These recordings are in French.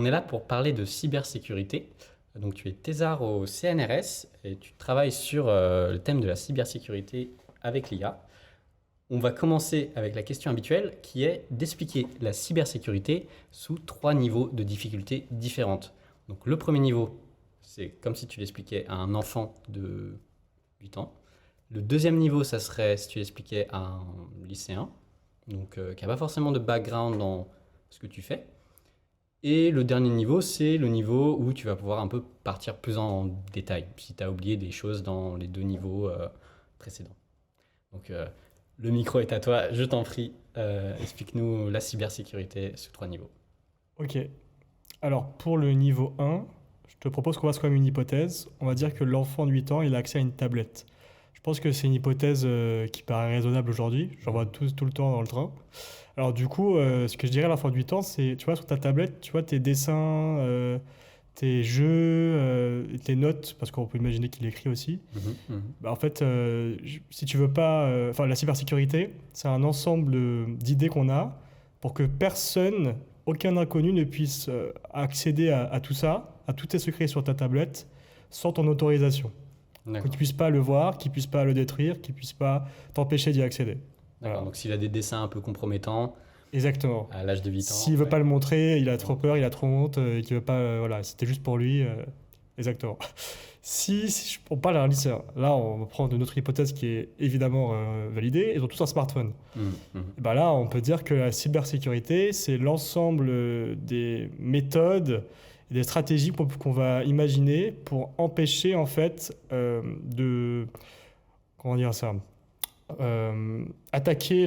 on est là pour parler de cybersécurité. Donc, tu es thésard au CNRS et tu travailles sur le thème de la cybersécurité avec l'IA. On va commencer avec la question habituelle qui est d'expliquer la cybersécurité sous 3 niveaux de difficulté différentes. Donc, le premier niveau, c'est comme si tu l'expliquais à un enfant de 8 ans. Le deuxième niveau, ça serait si tu l'expliquais à un lycéen, donc qui n'a pas forcément de background dans ce que tu fais. Et le dernier niveau, c'est le niveau où tu vas pouvoir un peu partir plus en détail, si tu as oublié des choses dans les 2 niveaux précédents. Donc le micro est à toi, je t'en prie. Explique-nous la cybersécurité sous 3 niveaux. Ok. Alors, pour le niveau 1, je te propose qu'on fasse quand même une hypothèse. On va dire que l'enfant de 8 ans, il a accès à une tablette. Je pense que c'est une hypothèse qui paraît raisonnable aujourd'hui. J'en vois tout le temps dans le train. Alors, du coup, ce que je dirais à l'enfant de 8 ans, c'est, tu vois, sur ta tablette, tu vois tes dessins, tes jeux, tes notes, parce qu'on peut imaginer qu'il écrit aussi. Bah, en fait, si tu veux pas... Enfin, la cybersécurité, c'est un ensemble d'idées qu'on a pour que personne, aucun inconnu ne puisse accéder à tout ça, à tous tes secrets sur ta tablette, sans ton autorisation. Que tu D'accord. puisses pas le voir, qu'il puisse pas le détruire, qu'il puisse pas t'empêcher d'y accéder. D'accord. Voilà. Donc s'il a des dessins un peu compromettants Exactement. à l'âge de 8 ans. S'il veut Ouais. pas le montrer, il a trop peur, il a trop honte, et qu'il veut pas... voilà, c'était juste pour lui. Exactement. Si on parle d'un lycéen, là on prend de notre hypothèse qui est évidemment validée, ils ont tous un smartphone. Et ben là on peut dire que la cybersécurité c'est l'ensemble des méthodes et des stratégies qu'on va imaginer pour empêcher en fait de comment dire ça attaquer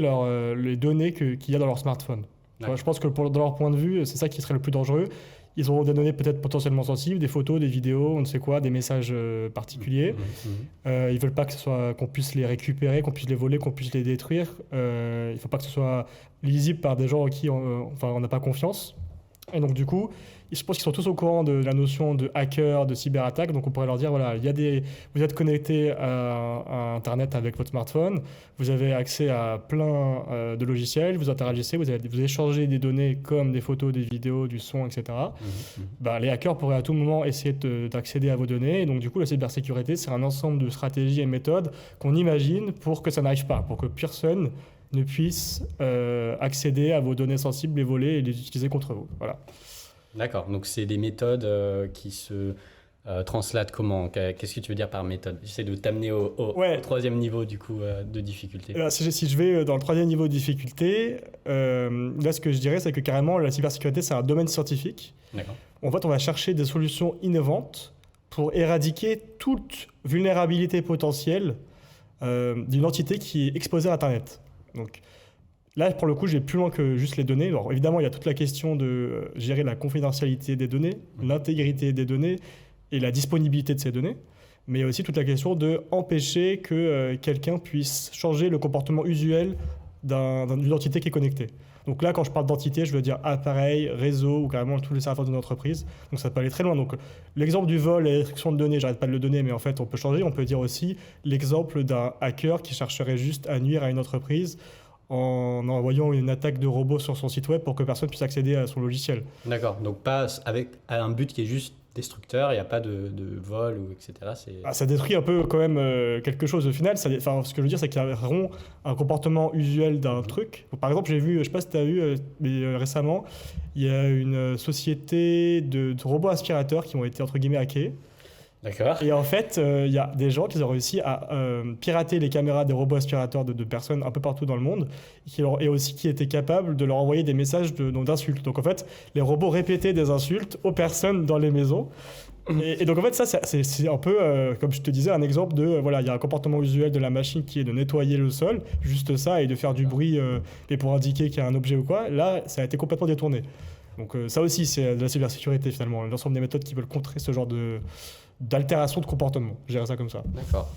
les données qu'il y a dans leur smartphone. Tu vois, je pense que dans leur point de vue c'est ça qui serait le plus dangereux. Ils auront des données peut-être potentiellement sensibles, des photos, des vidéos, on ne sait quoi, des messages particuliers. Ils veulent pas qu'on puisse les récupérer, qu'on puisse les voler, qu'on puisse les détruire. Il faut pas que ce soit lisible par des gens en qui on n'a pas confiance. Et donc du coup, je pense qu'ils sont tous au courant de la notion de hacker, de cyberattaque. Donc on pourrait leur dire, voilà, vous êtes connecté à Internet avec votre smartphone, vous avez accès à plein de logiciels, vous interagissez, vous échangez des données comme des photos, des vidéos, du son, etc. Bah, les hackers pourraient à tout moment essayer d'accéder à vos données. Et donc du coup, la cybersécurité, c'est un ensemble de stratégies et méthodes qu'on imagine pour que ça n'arrive pas, pour que personne ne puisse accéder à vos données sensibles, les voler et les utiliser contre vous. Voilà. D'accord, donc c'est des méthodes qui se translatent comment? Qu'est-ce que tu veux dire par méthode? J'essaie de t'amener au Ouais. 3e niveau du coup de difficulté. Là, si je vais dans le 3e niveau de difficulté, là ce que je dirais c'est que carrément la cybersécurité c'est un domaine scientifique. D'accord. En fait on va chercher des solutions innovantes pour éradiquer toute vulnérabilité potentielle d'une entité qui est exposée à Internet. Donc là, pour le coup, je vais plus loin que juste les données. Alors, évidemment, il y a toute la question de gérer la confidentialité des données, l'intégrité des données et la disponibilité de ces données. Mais il y a aussi toute la question de empêcher que quelqu'un puisse changer le comportement usuel d'une entité qui est connectée. Donc là, quand je parle d'entité, je veux dire appareil, réseau ou carrément tous les serveurs d'une entreprise. Donc ça peut aller très loin. Donc l'exemple du vol et la destruction de données, j'arrête pas de le donner, mais en fait, on peut changer. On peut dire aussi l'exemple d'un hacker qui chercherait juste à nuire à une entreprise en envoyant une attaque de robot sur son site web pour que personne puisse accéder à son logiciel. D'accord, donc pas avec un but qui est juste destructeur, il n'y a pas de vol ou etc. Ça détruit un peu quand même quelque chose au final. Ce que je veux dire, c'est qu'il y a vraiment un comportement usuel d'un truc. Par exemple, j'ai vu, je sais pas si tu as vu, mais récemment, il y a une société de robots aspirateurs qui ont été entre guillemets hackés. D'accord. Et en fait, il y a des gens qui ont réussi à pirater les caméras des robots aspirateurs de personnes un peu partout dans le monde et aussi qui étaient capables de leur envoyer des messages d'insultes. Donc en fait, les robots répétaient des insultes aux personnes dans les maisons. Et donc en fait, ça, c'est un peu, comme je te disais, un exemple de, voilà, il y a un comportement usuel de la machine qui est de nettoyer le sol, juste ça, et de faire du bruit et pour indiquer qu'il y a un objet ou quoi. Là, ça a été complètement détourné. Donc ça aussi, c'est de la cybersécurité finalement, l'ensemble des méthodes qui veulent contrer ce genre d'altération de comportement. Je dirais ça comme ça. D'accord.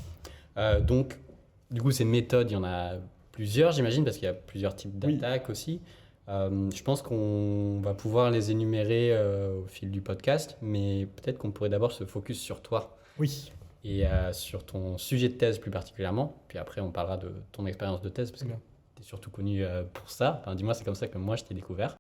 Donc, du coup, ces méthodes, il y en a plusieurs, j'imagine, parce qu'il y a plusieurs types d'attaques aussi. Je pense qu'on va pouvoir les énumérer au fil du podcast, mais peut-être qu'on pourrait d'abord se focus sur toi Oui. et sur ton sujet de thèse plus particulièrement. Puis après, on parlera de ton expérience de thèse, parce que tu es surtout connu pour ça. Enfin, dis-moi, c'est comme ça que moi, je t'ai découvert.